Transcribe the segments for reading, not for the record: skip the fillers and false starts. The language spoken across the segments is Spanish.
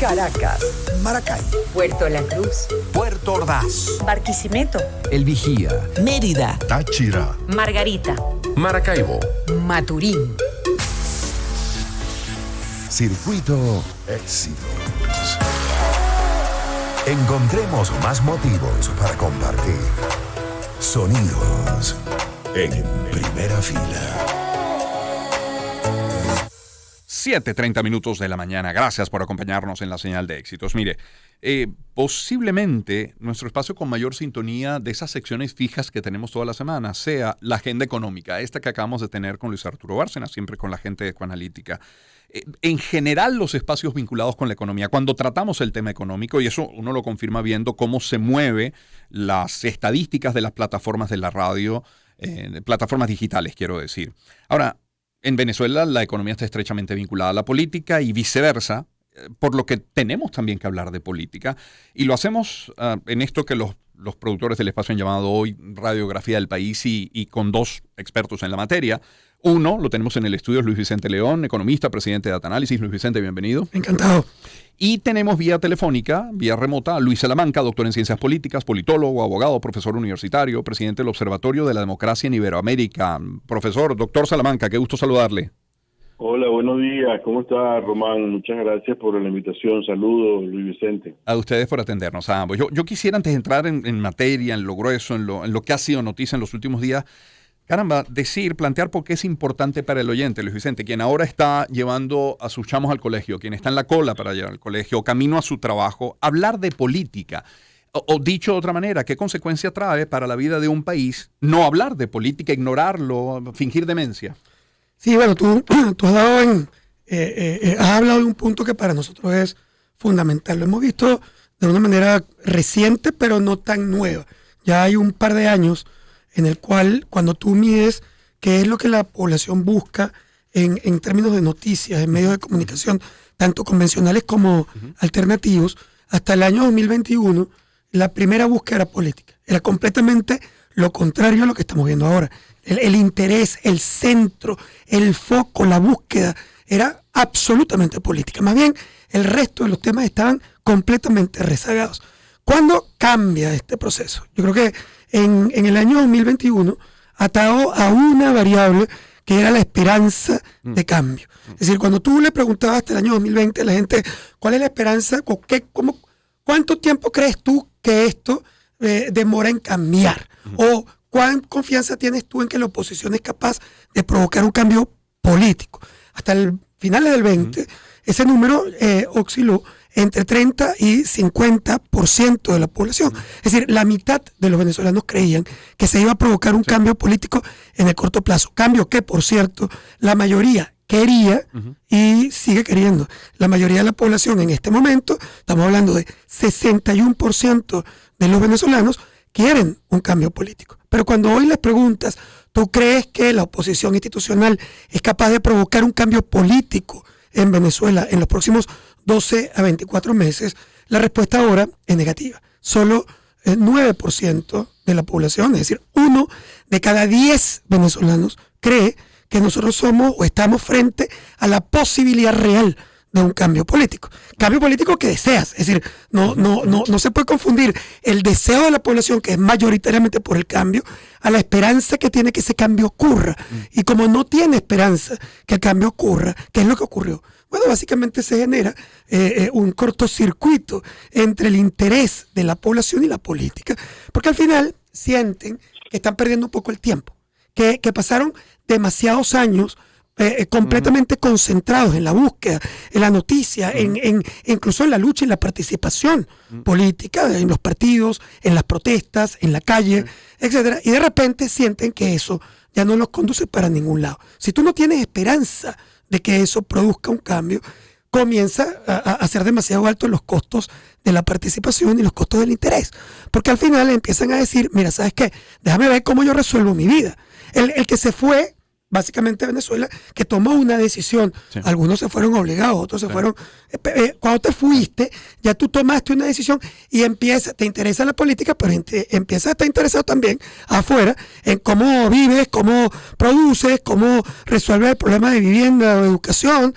Caracas, Maracay, Puerto La Cruz, Puerto Ordaz, Barquisimeto, El Vigía, Mérida, Táchira, Margarita, Maracaibo, Maturín. Circuito Éxitos. Encontremos más motivos para compartir. Sonidos en primera fila. 7:30 minutos de la mañana. Gracias por acompañarnos en la señal de éxitos. Mire, posiblemente nuestro espacio con mayor sintonía de esas secciones fijas que tenemos toda la semana sea la agenda económica, esta que acabamos de tener con Luis Arturo Bárcena, siempre con la gente de Ecoanalítica. En general, los espacios vinculados con la economía, cuando tratamos el tema económico, y eso uno lo confirma viendo cómo se mueve las estadísticas de las plataformas de la radio, plataformas digitales, quiero decir. Ahora, en Venezuela la economía está estrechamente vinculada a la política y viceversa, por lo que tenemos también que hablar de política. Y lo hacemos en esto que los productores del espacio han llamado hoy Radiografía del País y con dos expertos en la materia. Uno, lo tenemos en el estudio, es Luis Vicente León, economista, presidente de Data Análisis. Luis Vicente, bienvenido. Encantado. Y tenemos vía telefónica, vía remota, a Luis Salamanca, doctor en Ciencias Políticas, politólogo, abogado, profesor universitario, presidente del Observatorio de la Democracia en Iberoamérica. Profesor, doctor Salamanca, qué gusto saludarle. Hola, buenos días. ¿Cómo está, Román? Muchas gracias por la invitación. Saludos, Luis Vicente. A ustedes por atendernos a ambos. Yo quisiera, antes de entrar en materia, en lo grueso, en lo que ha sido noticia en los últimos días, plantear por qué es importante para el oyente, Luis Vicente, quien ahora está llevando a sus chamos al colegio, quien está en la cola para llevar al colegio, camino a su trabajo, hablar de política. O dicho de otra manera, ¿qué consecuencia trae para la vida de un país no hablar de política, ignorarlo, fingir demencia? Sí, bueno, tú has hablado de un punto que para nosotros es fundamental. Lo hemos visto de una manera reciente, pero no tan nueva. Ya hay un par de años en el cual, cuando tú mides qué es lo que la población busca en términos de noticias, en medios de comunicación, tanto convencionales como alternativos, hasta el año 2021, la primera búsqueda era política. Era completamente lo contrario a lo que estamos viendo ahora. El interés, el centro, el foco, la búsqueda era absolutamente política. Más bien, el resto de los temas estaban completamente rezagados. ¿Cuándo cambia este proceso? Yo creo que en el año 2021, atado a una variable que era la esperanza de cambio. Es decir, cuando tú le preguntabas hasta el año 2020 a la gente, ¿cuál es la esperanza? ¿Cuánto tiempo crees tú que esto demora en cambiar? ¿O cuán confianza tienes tú en que la oposición es capaz de provocar un cambio político? Hasta el finales del 20, ese número osciló entre 30 y 50% de la población. Es decir, la mitad de los venezolanos creían que se iba a provocar un cambio político en el corto plazo. Cambio que, por cierto, la mayoría quería y sigue queriendo. La mayoría de la población en este momento, estamos hablando de 61% de los venezolanos, quieren un cambio político. Pero cuando hoy les preguntas, ¿tú crees que la oposición institucional es capaz de provocar un cambio político en Venezuela en los próximos 12 a 24 meses? La respuesta ahora es negativa. Solo el 9% de la población, es decir, 1 de cada 10 venezolanos cree que nosotros somos o estamos frente a la posibilidad real de un cambio político. Cambio político que deseas. Es decir, no se puede confundir el deseo de la población, que es mayoritariamente por el cambio, a la esperanza que tiene que ese cambio ocurra. Y como no tiene esperanza que el cambio ocurra, ¿qué es lo que ocurrió? Bueno, básicamente se genera un cortocircuito entre el interés de la población y la política, porque al final sienten que están perdiendo un poco el tiempo, que pasaron demasiados años completamente concentrados en la búsqueda, en la noticia, incluso en la lucha y la participación política, en los partidos, en las protestas, en la calle, etcétera, y de repente sienten que eso ya no los conduce para ningún lado. Si tú no tienes esperanza de que eso produzca un cambio, comienza a ser demasiado altos los costos de la participación y los costos del interés. Porque al final empiezan a decir, mira, ¿sabes qué? Déjame ver cómo yo resuelvo mi vida. El que se fue básicamente Venezuela, que tomó una decisión. Sí. Algunos se fueron obligados, otros se Sí. fueron. Cuando te fuiste, ya tú tomaste una decisión y te interesa la política, pero empiezas a estar interesado también afuera en cómo vives, cómo produces, cómo resuelves el problema de vivienda o de educación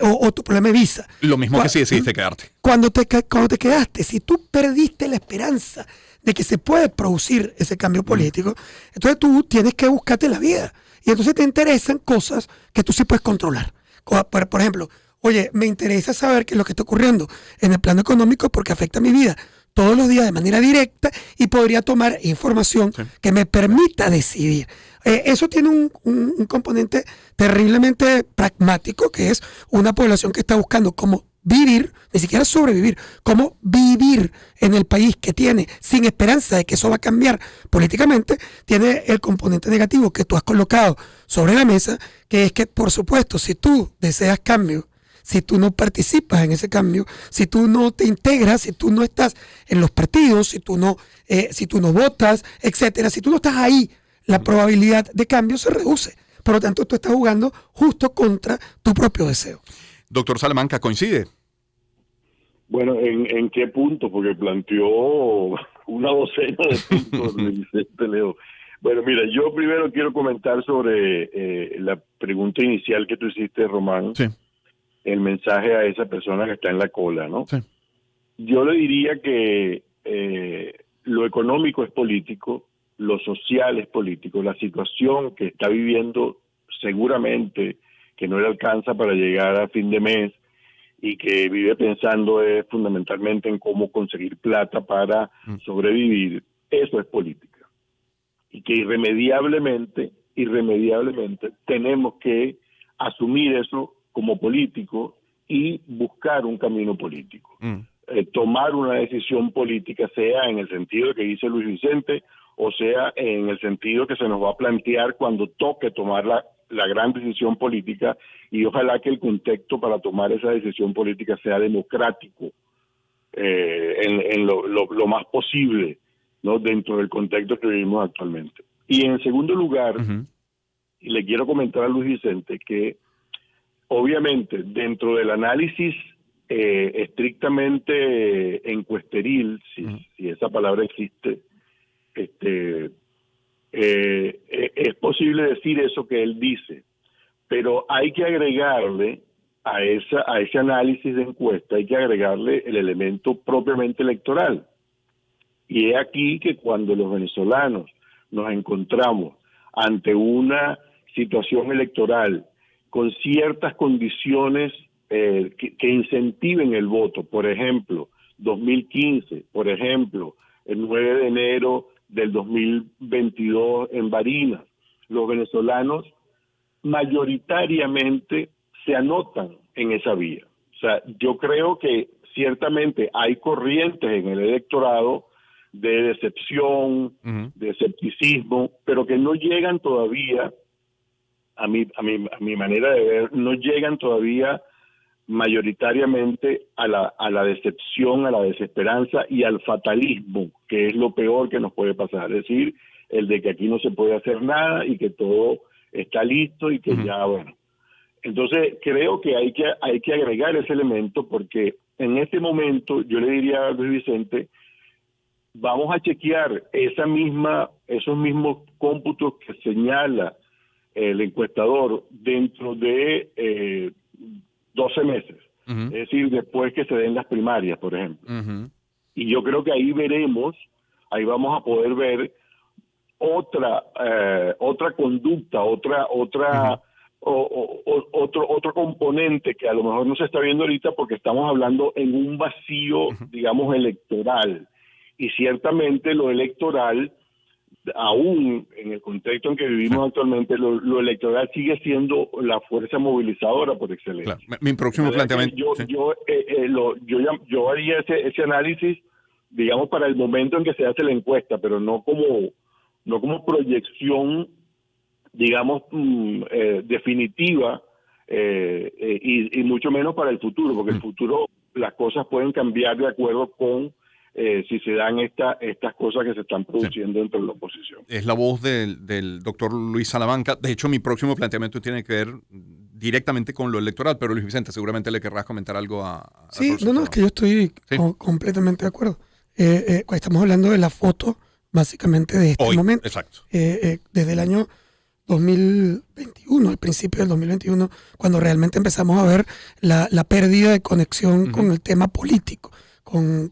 o tu problema de visa. Lo mismo que si decidiste quedarte. Cuando te quedaste, si tú perdiste la esperanza de que se puede producir ese cambio político, entonces tú tienes que buscarte la vida. Y entonces te interesan cosas que tú sí puedes controlar. Por ejemplo, oye, me interesa saber qué es lo que está ocurriendo en el plano económico porque afecta a mi vida todos los días de manera directa y podría tomar información que me permita decidir. Eso tiene un componente terriblemente pragmático, que es una población que está buscando cómo vivir, ni siquiera sobrevivir, cómo vivir en el país que tiene, sin esperanza de que eso va a cambiar políticamente. Tiene el componente negativo que tú has colocado sobre la mesa, que es que, por supuesto, si tú deseas cambio, si tú no participas en ese cambio, si tú no te integras, si tú no estás en los partidos, si tú no votas, etcétera, si tú no estás ahí, la probabilidad de cambio se reduce. Por lo tanto, tú estás jugando justo contra tu propio deseo. Doctor Salamanca, ¿coincide? Bueno, ¿en qué punto? Porque planteó una docena de puntos Vicente Leo. Bueno, mira, yo primero quiero comentar sobre la pregunta inicial que tú hiciste, Román. Sí. El mensaje a esa persona que está en la cola, ¿no? Sí. Yo le diría que lo económico es político, lo social es político, la situación que está viviendo seguramente que no le alcanza para llegar a fin de mes y que vive pensando fundamentalmente en cómo conseguir plata para sobrevivir, eso es política. Y que irremediablemente tenemos que asumir eso como político y buscar un camino político. Tomar una decisión política, sea en el sentido que dice Luis Vicente, o sea en el sentido que se nos va a plantear cuando toque tomar la gran decisión política, y ojalá que el contexto para tomar esa decisión política sea democrático en lo más posible, ¿no? Dentro del contexto que vivimos actualmente. Y en segundo lugar, y le quiero comentar a Luis Vicente que obviamente dentro del análisis estrictamente encuesteril, si esa palabra existe, es posible decir eso que él dice, pero hay que agregarle a ese análisis de encuesta, hay que agregarle el elemento propiamente electoral. Y es aquí que cuando los venezolanos nos encontramos ante una situación electoral con ciertas condiciones que incentiven el voto, por ejemplo, 2015, por ejemplo, el 9 de enero del 2022 en Barinas, los venezolanos mayoritariamente se anotan en esa vía. O sea, yo creo que ciertamente hay corrientes en el electorado de decepción, de escepticismo, pero que no llegan todavía, a mi manera de ver, no llegan todavía mayoritariamente a la decepción, a la desesperanza y al fatalismo, que es lo peor que nos puede pasar. Es decir, el de que aquí no se puede hacer nada y que todo está listo y que ya, bueno. Entonces, creo que hay que agregar ese elemento, porque en este momento yo le diría a Luis Vicente, vamos a chequear esos mismos cómputos que señala el encuestador dentro de 12 meses, es decir, después que se den las primarias, por ejemplo. Y yo creo que ahí vamos a poder ver otra conducta, otro componente que a lo mejor no se está viendo ahorita porque estamos hablando en un vacío, digamos, electoral. Y ciertamente lo electoral, aún en el contexto en que vivimos actualmente, lo electoral sigue siendo la fuerza movilizadora por excelencia. Claro. Mi próximo planteamiento. Yo haría ese análisis, digamos, para el momento en que se hace la encuesta, pero no como proyección, digamos, definitiva, y mucho menos para el futuro, porque el futuro las cosas pueden cambiar de acuerdo con si se dan estas cosas que se están produciendo dentro de la oposición. Es la voz del doctor Luis Salamanca. De hecho, mi próximo planteamiento tiene que ver directamente con lo electoral, pero Luis Vicente, seguramente le querrás comentar algo a Sí, profesor no, es que yo estoy completamente de acuerdo. Estamos hablando de la foto, básicamente, de este Hoy, momento. exacto. Desde el año 2021, al principio del 2021, cuando realmente empezamos a ver la pérdida de conexión con el tema político, con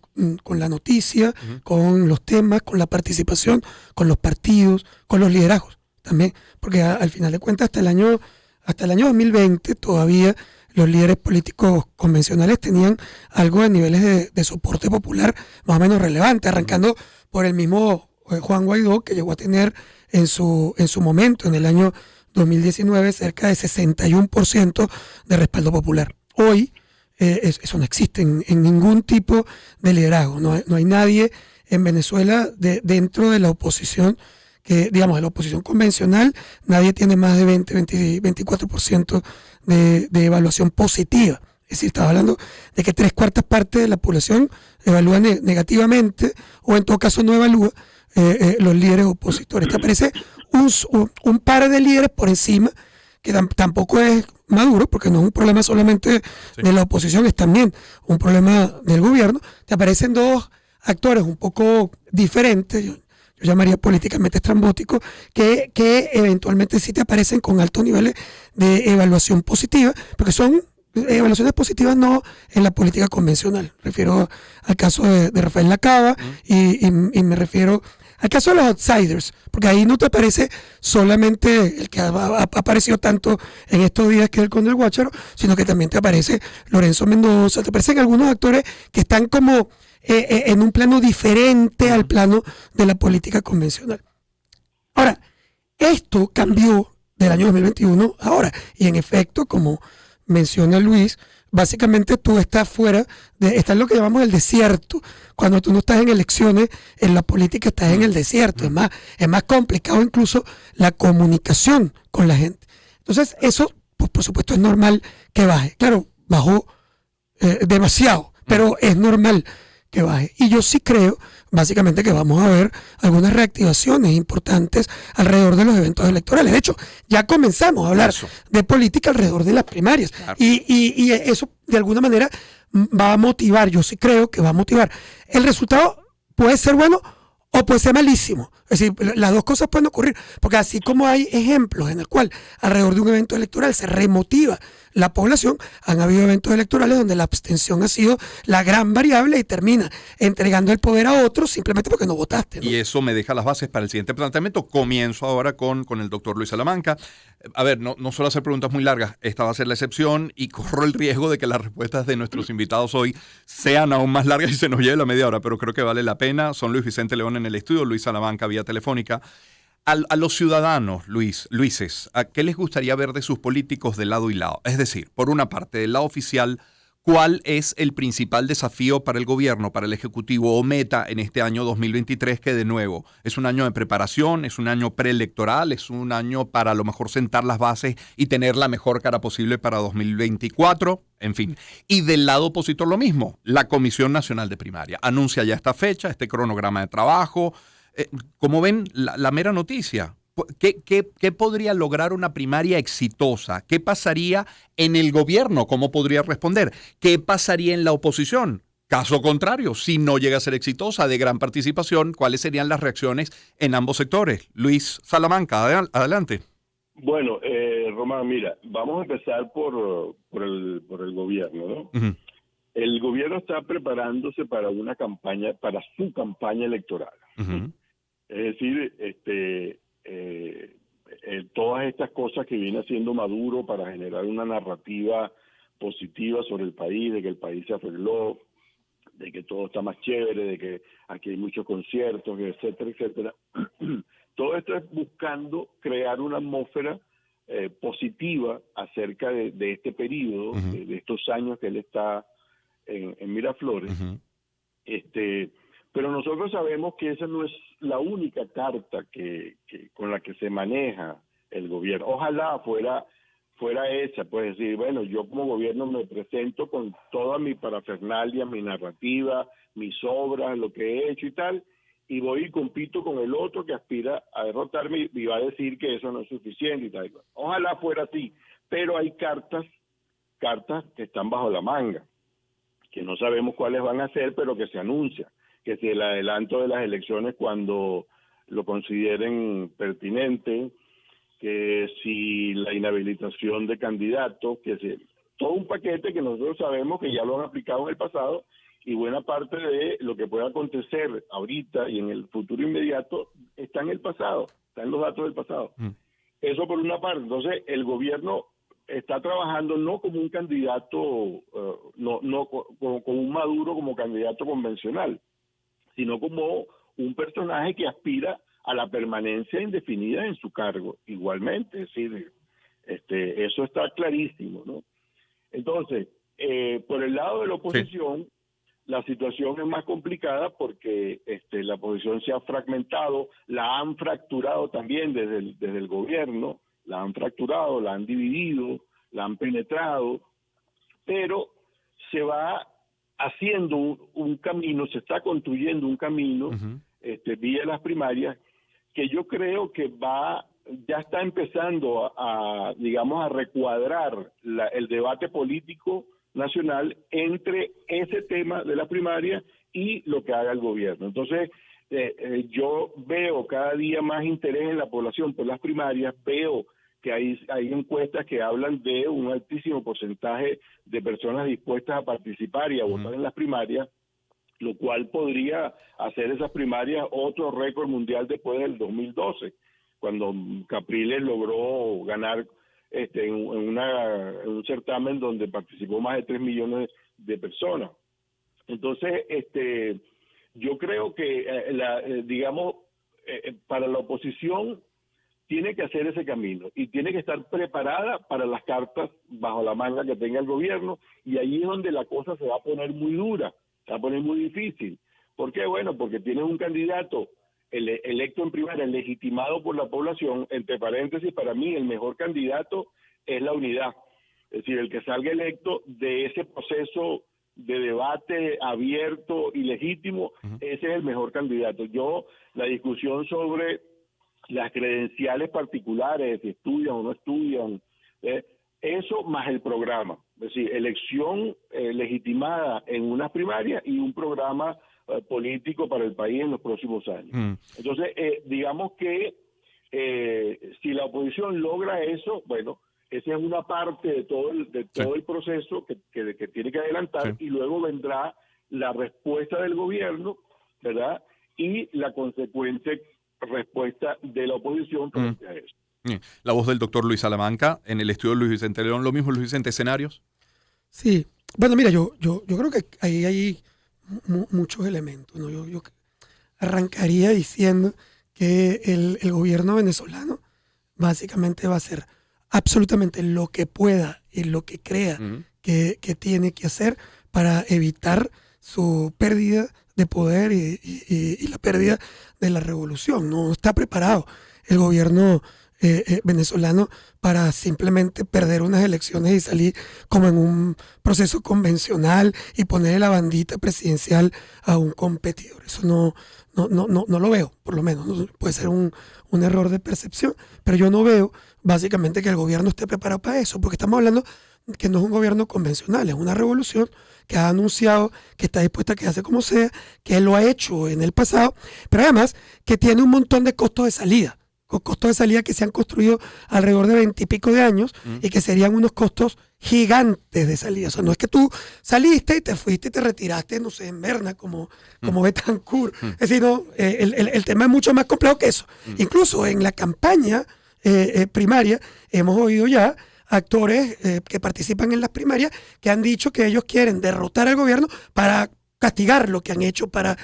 la noticia, con los temas, con la participación, con los partidos, con los liderazgos también. Porque al final de cuentas, hasta el año 2020 todavía los líderes políticos convencionales tenían algo de niveles de soporte popular más o menos relevante, arrancando por el mismo Juan Guaidó, que llegó a tener en su momento, en el año 2019, cerca de 61% de respaldo popular. Hoy eso no existe en ningún tipo de liderazgo. No hay nadie en Venezuela dentro de la oposición, que digamos de la oposición convencional, nadie tiene más de 24% de evaluación positiva. Es decir, estaba hablando de que 3/4 partes de la población evalúa negativamente, o en todo caso no evalúa los líderes opositores. Te aparece un par de líderes por encima, que tampoco es Maduro, porque no es un problema solamente de la oposición, es también un problema del gobierno. Te aparecen dos actores un poco diferentes, yo llamaría políticamente estrambóticos, que eventualmente sí te aparecen con altos niveles de evaluación positiva, porque son evaluaciones positivas no en la política convencional. Refiero al caso de Rafael Lacaba y me refiero al caso de los outsiders, porque ahí no te aparece solamente el que ha aparecido tanto en estos días, que es el Conde del Guácharo, sino que también te aparece Lorenzo Mendoza, te aparecen algunos actores que están como en un plano diferente al plano de la política convencional. Ahora, esto cambió del año 2021 ahora, y en efecto, como menciona Luis, básicamente tú estás estás en lo que llamamos el desierto. Cuando tú no estás en elecciones, en la política estás en el desierto. Es más complicado incluso la comunicación con la gente. Entonces, eso, pues, por supuesto, es normal que baje. Claro, bajó demasiado, pero es normal que baje. Y yo sí creo, básicamente, que vamos a ver algunas reactivaciones importantes alrededor de los eventos electorales. De hecho, ya comenzamos a hablar de política alrededor de las primarias. Claro. Y eso, de alguna manera, va a motivar, yo sí creo que va a motivar. El resultado puede ser bueno o puede ser malísimo. Es decir, las dos cosas pueden ocurrir, porque así como hay ejemplos en el cual alrededor de un evento electoral se remotiva la población, han habido eventos electorales donde la abstención ha sido la gran variable y termina entregando el poder a otros simplemente porque no votaste, ¿no? Y eso me deja las bases para el siguiente planteamiento. Comienzo ahora con el doctor Luis Salamanca. A ver, no suelo hacer preguntas muy largas, esta va a ser la excepción y corro el riesgo de que las respuestas de nuestros invitados hoy sean aún más largas y se nos lleve la media hora, pero creo que vale la pena. Son Luis Vicente León en el estudio, Luis Salamanca vía telefónica. A los ciudadanos, Luises, ¿a qué les gustaría ver de sus políticos de lado y lado? Es decir, por una parte, del lado oficial, ¿cuál es el principal desafío para el gobierno, para el Ejecutivo o meta en este año 2023, que de nuevo es un año de preparación, es un año preelectoral, es un año para a lo mejor sentar las bases y tener la mejor cara posible para 2024? En fin. Y del lado opositor lo mismo, la Comisión Nacional de Primaria anuncia ya esta fecha, este cronograma de trabajo. Como ven, la mera noticia. ¿Qué podría lograr una primaria exitosa? ¿Qué pasaría en el gobierno? ¿Cómo podría responder? ¿Qué pasaría en la oposición? Caso contrario, si no llega a ser exitosa, de gran participación, ¿cuáles serían las reacciones en ambos sectores? Luis Salamanca, adelante. Bueno, Román, mira, vamos a empezar por el gobierno, ¿no? Uh-huh. El gobierno está preparándose para para su campaña electoral. Uh-huh. Es decir, todas estas cosas que viene haciendo Maduro para generar una narrativa positiva sobre el país, de que el país se arregló, de que todo está más chévere, de que aquí hay muchos conciertos, etcétera, etcétera. Todo esto es buscando crear una atmósfera positiva acerca de este periodo, uh-huh, de estos años que él está en Miraflores. Uh-huh. Pero nosotros sabemos que esa no es la única carta que con la que se maneja el gobierno. Ojalá fuera esa, pues decir, bueno, yo como gobierno me presento con toda mi parafernalia, mi narrativa, mis obras, lo que he hecho y tal, y voy y compito con el otro que aspira a derrotarme y va a decir que eso no es suficiente y tal. Ojalá fuera así, pero hay cartas que están bajo la manga, que no sabemos cuáles van a ser, pero que se anuncia, que si el adelanto de las elecciones cuando lo consideren pertinente, que si la inhabilitación de candidatos, que si todo un paquete que nosotros sabemos que ya lo han aplicado en el pasado, y buena parte de lo que pueda acontecer ahorita y en el futuro inmediato está en el pasado, está en los datos del pasado. Eso por una parte. Entonces el gobierno está trabajando no como un candidato, como un Maduro como candidato convencional, sino como un personaje que aspira a la permanencia indefinida en su cargo, igualmente, es decir, eso está clarísimo, ¿no? Entonces, por el lado de la oposición, la situación es más complicada porque la oposición se ha fragmentado, la han fracturado también desde el gobierno, la han fracturado, la han dividido, la han penetrado, pero se va haciendo un camino, se está construyendo un camino vía las primarias que yo creo que ya está empezando digamos, a recuadrar el debate político nacional entre ese tema de la primaria y lo que haga el gobierno. Entonces, yo veo cada día más interés en la población por las primarias, veo que hay encuestas que hablan de un altísimo porcentaje de personas dispuestas a participar y a votar en las primarias, lo cual podría hacer esas primarias otro récord mundial después del 2012, cuando Capriles logró ganar en un certamen donde participó más de 3 millones de personas. Entonces, yo creo que, digamos, para la oposición tiene que hacer ese camino y tiene que estar preparada para las cartas bajo la manga que tenga el gobierno, y ahí es donde la cosa se va a poner muy dura, se va a poner muy difícil. ¿Por qué? Bueno, porque tienes un candidato electo en primaria, legitimado por la población. Entre paréntesis, para mí el mejor candidato es la unidad, es decir, el que salga electo de ese proceso de debate abierto y legítimo, ese es el mejor candidato. La discusión sobre las credenciales particulares, si estudian o no estudian, eso más el programa, es decir, elección legitimada en unas primarias y un programa político para el país en los próximos años. Entonces, digamos que si la oposición logra eso, bueno, esa es una parte de todo el proceso que tiene que adelantar, y luego vendrá la respuesta del gobierno, ¿verdad? Y la consecuente respuesta de la oposición frente a eso. La voz del doctor Luis Salamanca en el estudio de Luis Vicente León. ¿Lo mismo, Luis Vicente, escenarios? Sí, bueno, mira, yo creo que ahí hay muchos elementos, ¿no? Yo arrancaría diciendo que el gobierno venezolano básicamente va a hacer absolutamente lo que pueda y lo que crea que tiene que hacer para evitar su pérdida de poder y la pérdida de la revolución. No está preparado el gobierno venezolano para simplemente perder unas elecciones y salir como en un proceso convencional y ponerle la bandita presidencial a un competidor. Eso no lo veo, por lo menos. Puede ser un error de percepción, pero yo no veo básicamente que el gobierno esté preparado para eso, porque estamos hablando que no es un gobierno convencional, es una revolución que ha anunciado que está dispuesta a quedarse como sea, que él lo ha hecho en el pasado, pero además que tiene un montón de costos de salida, costos de salida que se han construido alrededor de 20 y pico de años y que serían unos costos gigantes de salida. O sea, no es que tú saliste y te fuiste y te retiraste, no sé, en Berna, como Betancourt. Es decir, no, el tema es mucho más complejo que eso. Incluso en la campaña primaria hemos oído ya actores que participan en las primarias que han dicho que ellos quieren derrotar al gobierno para castigar lo que han hecho, para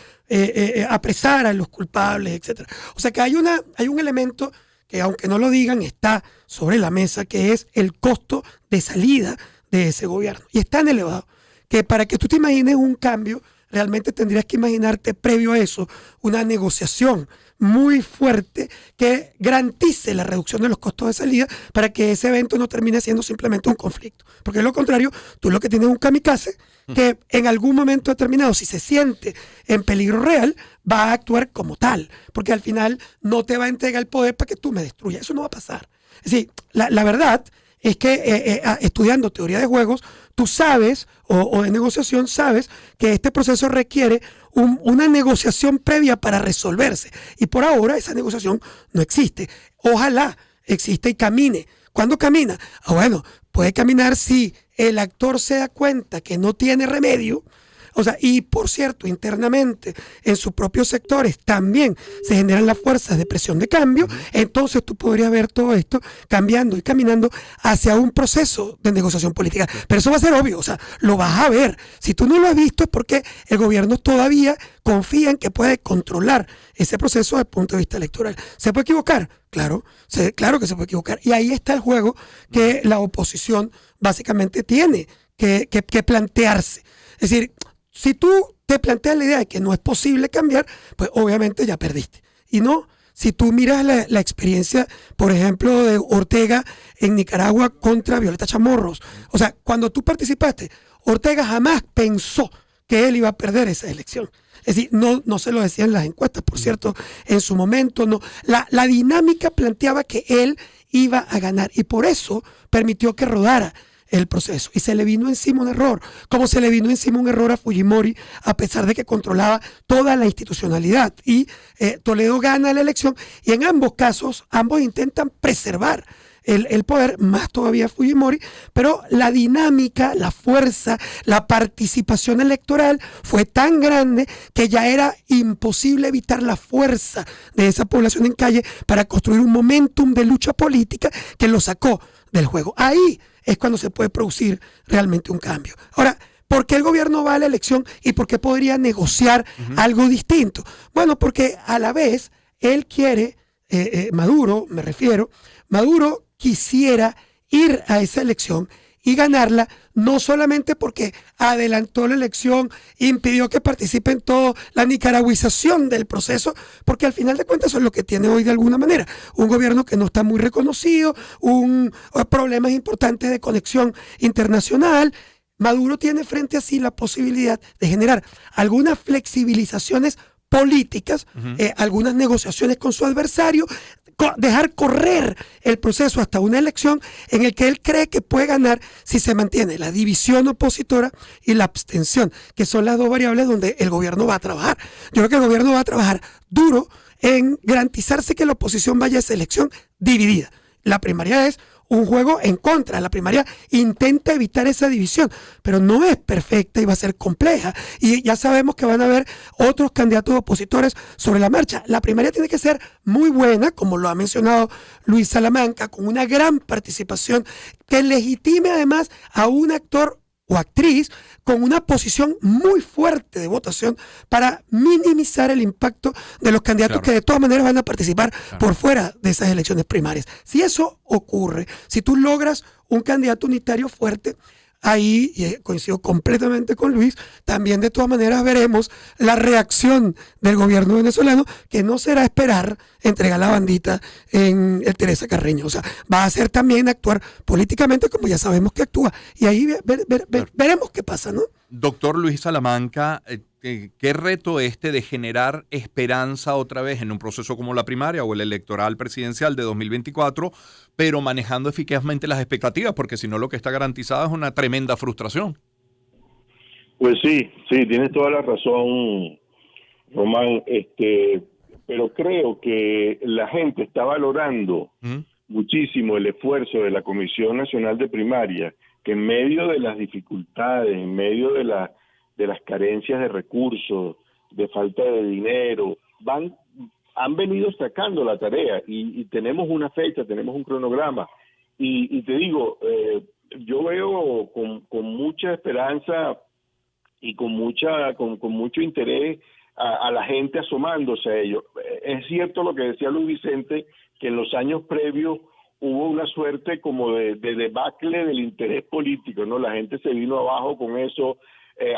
apresar a los culpables, etcétera. O sea que hay un elemento que, aunque no lo digan, está sobre la mesa, que es el costo de salida de ese gobierno. Y es tan elevado que para que tú te imagines un cambio, realmente tendrías que imaginarte previo a eso una negociación muy fuerte que garantice la reducción de los costos de salida para que ese evento no termine siendo simplemente un conflicto. Porque de lo contrario, tú lo que tienes es un kamikaze que en algún momento determinado, si se siente en peligro real, va a actuar como tal. Porque al final no te va a entregar el poder para que tú me destruyas. Eso no va a pasar. Es decir, la verdad es que estudiando teoría de juegos, tú sabes, o de negociación, sabes que este proceso requiere una negociación previa para resolverse. Y por ahora esa negociación no existe. Ojalá exista y camine. ¿Cuándo camina? Bueno, puede caminar si el actor se da cuenta que no tiene remedio. O sea, y por cierto, internamente, en sus propios sectores también se generan las fuerzas de presión de cambio. Entonces tú podrías ver todo esto cambiando y caminando hacia un proceso de negociación política. Pero eso va a ser obvio, o sea, lo vas a ver. Si tú no lo has visto es porque el gobierno todavía confía en que puede controlar ese proceso desde el punto de vista electoral. ¿Se puede equivocar? Claro, claro que se puede equivocar. Y ahí está el juego que la oposición básicamente tiene que plantearse. Es decir, si tú te planteas la idea de que no es posible cambiar, pues obviamente ya perdiste. Y no, si tú miras la experiencia, por ejemplo, de Ortega en Nicaragua contra Violeta Chamorros. O sea, cuando tú participaste, Ortega jamás pensó que él iba a perder esa elección. Es decir, no se lo decían las encuestas, por cierto, en su momento. No. La dinámica planteaba que él iba a ganar y por eso permitió que rodara el proceso. Y se le vino encima un error, como se le vino encima un error a Fujimori, a pesar de que controlaba toda la institucionalidad. Y Toledo gana la elección y en ambos casos, ambos intentan preservar el poder, más todavía Fujimori, pero la dinámica, la fuerza, la participación electoral fue tan grande que ya era imposible evitar la fuerza de esa población en calle para construir un momentum de lucha política que lo sacó del juego. Ahí es cuando se puede producir realmente un cambio. Ahora, ¿por qué el gobierno va a la elección y por qué podría negociar algo distinto? Bueno, porque a la vez él quiere, Maduro quisiera ir a esa elección y ganarla, no solamente porque adelantó la elección, impidió que participen todos, la nicaragüización del proceso, porque al final de cuentas eso es lo que tiene hoy de alguna manera, un gobierno que no está muy reconocido, problemas importantes de conexión internacional. Maduro tiene frente a sí la posibilidad de generar algunas flexibilizaciones políticas, algunas negociaciones con su adversario, dejar correr el proceso hasta una elección en el que él cree que puede ganar si se mantiene la división opositora y la abstención, que son las dos variables donde el gobierno va a trabajar. Yo creo que el gobierno va a trabajar duro en garantizarse que la oposición vaya a esa elección dividida. La primaria es un juego en contra. La primaria intenta evitar esa división, pero no es perfecta y va a ser compleja. Y ya sabemos que van a haber otros candidatos opositores sobre la marcha. La primaria tiene que ser muy buena, como lo ha mencionado Luis Salamanca, con una gran participación que legitime además a un actor o actriz con una posición muy fuerte de votación para minimizar el impacto de los candidatos que de todas maneras van a participar por fuera de esas elecciones primarias. Si eso ocurre, si tú logras un candidato unitario fuerte, ahí, y coincido completamente con Luis, también de todas maneras veremos la reacción del gobierno venezolano, que no será esperar entregar la bandita en el Teresa Carreño. O sea, va a ser también actuar políticamente como ya sabemos que actúa. Y ahí veremos qué pasa, ¿no? Doctor Luis Salamanca, ¿qué reto de generar esperanza otra vez en un proceso como la primaria o el electoral presidencial de 2024, pero manejando eficazmente las expectativas? Porque si no, lo que está garantizado es una tremenda frustración. Pues sí, tienes toda la razón, Román, pero creo que la gente está valorando muchísimo el esfuerzo de la Comisión Nacional de Primaria, que en medio de las dificultades, en medio de las carencias de recursos, de falta de dinero, han venido sacando la tarea y tenemos una fecha, tenemos un cronograma. Y te digo, yo veo con mucha esperanza y con mucho interés a la gente asomándose a ello. Es cierto lo que decía Luis Vicente, que en los años previos hubo una suerte como de debacle del interés político, ¿no? La gente se vino abajo con eso,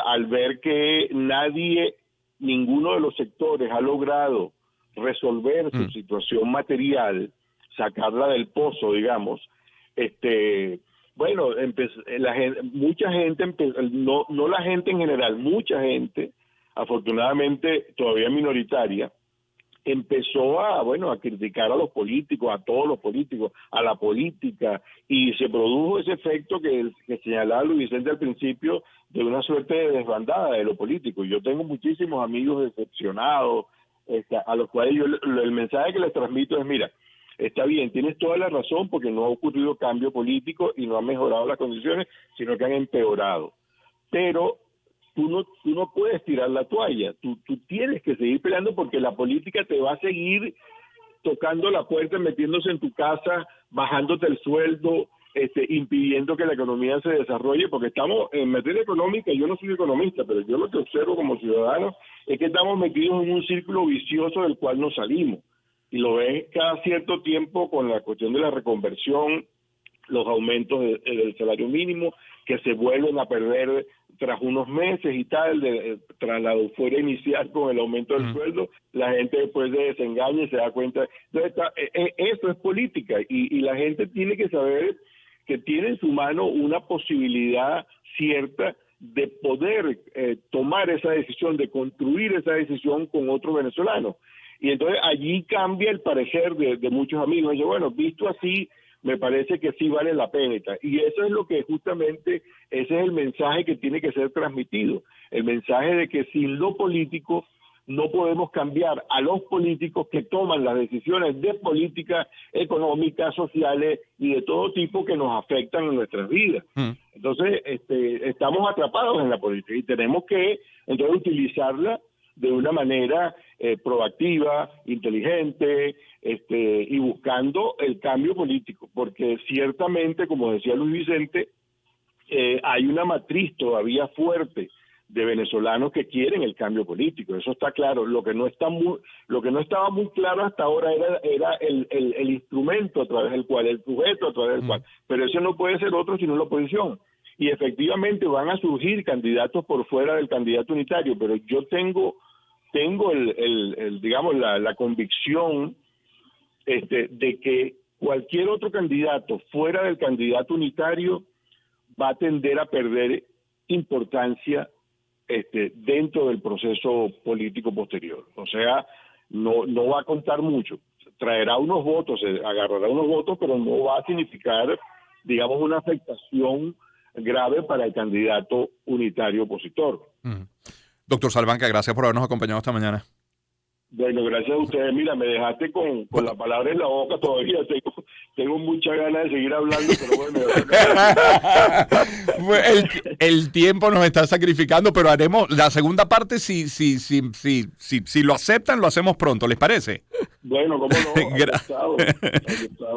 al ver que ninguno de los sectores ha logrado resolver su situación material, sacarla del pozo, digamos, bueno, mucha gente, no la gente en general, mucha gente, afortunadamente todavía minoritaria, empezó a criticar a los políticos, a todos los políticos, a la política, y se produjo ese efecto que señalaba Luis Vicente al principio, de una suerte de desbandada de los políticos. Yo tengo muchísimos amigos decepcionados, a los cuales el mensaje que les transmito es, mira, está bien, tienes toda la razón porque no ha ocurrido cambio político y no han mejorado las condiciones, sino que han empeorado. Pero tú no puedes tirar la toalla, tú tienes que seguir peleando porque la política te va a seguir tocando la puerta, metiéndose en tu casa, bajándote el sueldo, impidiendo que la economía se desarrolle, porque estamos en materia económica, yo no soy economista, pero yo lo que observo como ciudadano es que estamos metidos en un círculo vicioso del cual no salimos. Y lo ves cada cierto tiempo con la cuestión de la reconversión, los aumentos del salario mínimo, que se vuelven a perder tras unos meses y tal, tras la euforia inicial con el aumento del sueldo, la gente después se desengaña y se da cuenta. Entonces, eso es política y la gente tiene que saber que tiene en su mano una posibilidad cierta de poder tomar esa decisión, de construir esa decisión con otros venezolanos. Y entonces allí cambia el parecer de muchos amigos. Dice, bueno, visto así, me parece que sí vale la pena. Y eso es lo que justamente, ese es el mensaje que tiene que ser transmitido. El mensaje de que sin lo político no podemos cambiar a los políticos que toman las decisiones de política económica, sociales y de todo tipo que nos afectan en nuestras vidas. Entonces, estamos atrapados en la política y tenemos que entonces utilizarla de una manera proactiva, inteligente, y buscando el cambio político, porque ciertamente, como decía Luis Vicente, hay una matriz todavía fuerte de venezolanos que quieren el cambio político, eso está claro. Lo que no estaba muy claro hasta ahora era el instrumento a través del cual, el sujeto a través del cual, pero ese no puede ser otro sino la oposición. Y efectivamente van a surgir candidatos por fuera del candidato unitario, pero yo tengo digamos la convicción de que cualquier otro candidato fuera del candidato unitario va a tender a perder importancia dentro del proceso político posterior. O sea, no va a contar mucho. Traerá unos votos, agarrará unos votos, pero no va a significar, digamos, una afectación grave para el candidato unitario opositor. Doctor Salamanca, gracias por habernos acompañado esta mañana. Bueno, gracias a ustedes. Mira, me dejaste con la palabra en la boca todavía. Tengo muchas ganas de seguir hablando, pero bueno. el tiempo nos está sacrificando, pero haremos la segunda parte si lo aceptan, lo hacemos pronto. ¿Les parece? Bueno, cómo no.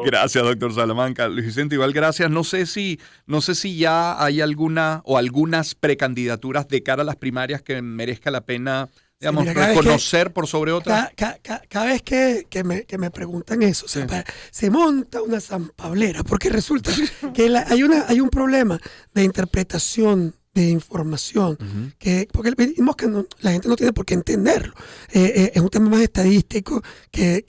Gracias, doctor Salamanca. Luis Vicente, igual gracias. No sé si ya hay alguna o algunas precandidaturas de cara a las primarias que merezca la pena, digamos, reconocer por sobre otras. Cada vez que me preguntan eso, se monta una zampablera, porque resulta que hay un problema de interpretación de información, porque la gente no tiene por qué entenderlo. Es un tema más estadístico que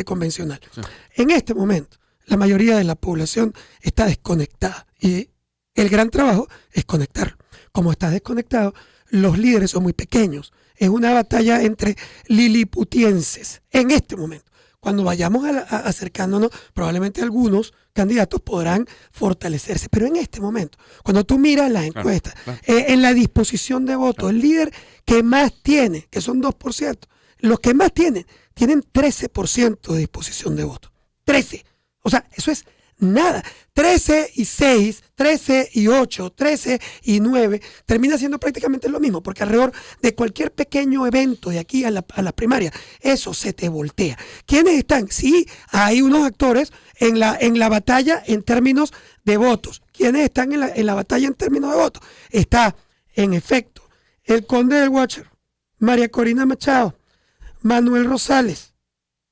convencional. Sí. En este momento, la mayoría de la población está desconectada y el gran trabajo es conectarlo. Como está desconectado, los líderes son muy pequeños. Es una batalla entre liliputienses en este momento. Cuando vayamos acercándonos, probablemente algunos candidatos podrán fortalecerse. Pero en este momento, cuando tú miras las encuestas, en la disposición de voto, el líder que más tiene, que son 2%, los que más tienen 13% de disposición de voto. 13. O sea, eso es nada. 13 y 6, 13 y 8, 13 y 9, termina siendo prácticamente lo mismo, porque alrededor de cualquier pequeño evento de aquí a la primaria, eso se te voltea. ¿Quiénes están? Sí, hay unos actores en la batalla en términos de votos. ¿Quiénes están en la batalla en términos de votos? Está, en efecto, el Conde del Guácharo, María Corina Machado, Manuel Rosales.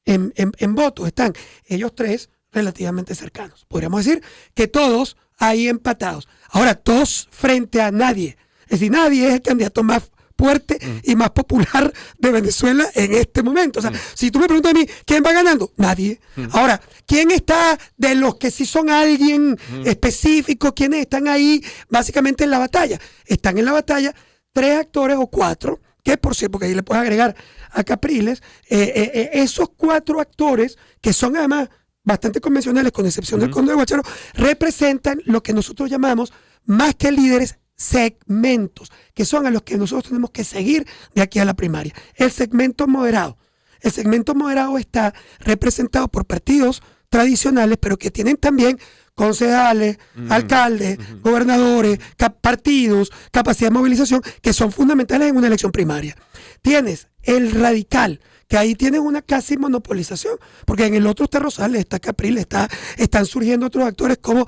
En votos están ellos tres relativamente cercanos. Podríamos decir que todos ahí empatados. Ahora, todos frente a nadie. Es decir, nadie es el candidato más fuerte y más popular de Venezuela en este momento. O sea, si tú me preguntas a mí, ¿quién va ganando? Nadie. Ahora, ¿quién está de los que sí son alguien específico? ¿Quiénes están ahí básicamente en la batalla? Están en la batalla 3 actores o 4, que por cierto, porque ahí le puedes agregar a Capriles, esos 4 actores que son además bastante convencionales, con excepción del Conde de Guacharo, representan lo que nosotros llamamos, más que líderes, segmentos, que son a los que nosotros tenemos que seguir de aquí a la primaria. El segmento moderado. El segmento moderado está representado por partidos tradicionales, pero que tienen también concejales, alcaldes, gobernadores, partidos, capacidad de movilización, que son fundamentales en una elección primaria. Tienes el radical, que ahí tienes una casi monopolización, porque en el otro está Rosales, está Capriles, están surgiendo otros actores como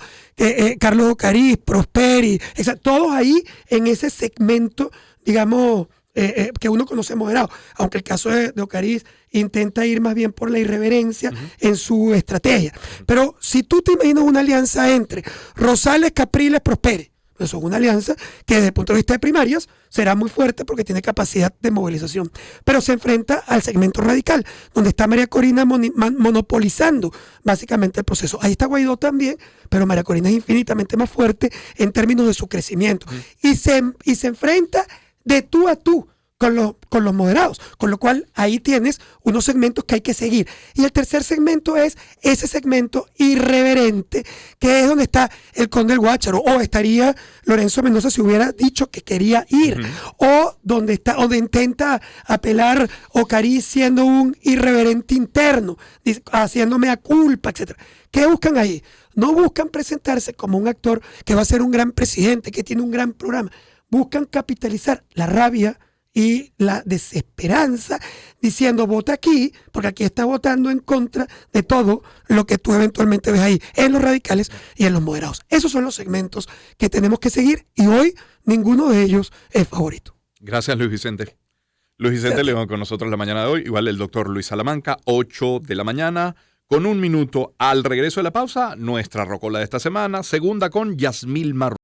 Carlos Ocariz, Prosperi, todos ahí en ese segmento, digamos, que uno conoce moderado, aunque el caso de Ocariz intenta ir más bien por la irreverencia en su estrategia. Pero si tú te imaginas una alianza entre Rosales, Capriles, Prosperi, eso es una alianza que desde el punto de vista de primarias será muy fuerte porque tiene capacidad de movilización. Pero se enfrenta al segmento radical, donde está María Corina monopolizando básicamente el proceso. Ahí está Guaidó también, pero María Corina es infinitamente más fuerte en términos de su crecimiento. Y se enfrenta de tú a tú con los moderados, con lo cual ahí tienes unos segmentos que hay que seguir. Y el tercer segmento es ese segmento irreverente, que es donde está el Conde del Guácharo, o estaría Lorenzo Mendoza si hubiera dicho que quería ir, o donde intenta apelar Ocariz siendo un irreverente interno, haciéndome a culpa, etc. ¿Qué buscan ahí? No buscan presentarse como un actor que va a ser un gran presidente, que tiene un gran programa. Buscan capitalizar la rabia y la desesperanza, diciendo vota aquí, porque aquí está votando en contra de todo lo que tú eventualmente ves ahí, en los radicales y en los moderados. Esos son los segmentos que tenemos que seguir y hoy ninguno de ellos es favorito. Gracias, Luis Vicente. Luis Vicente León con nosotros la mañana de hoy, igual el doctor Luis Salamanca, 8 de la mañana, con 1 minuto al regreso de la pausa, nuestra rocola de esta semana, segunda con Yasmil Marrú.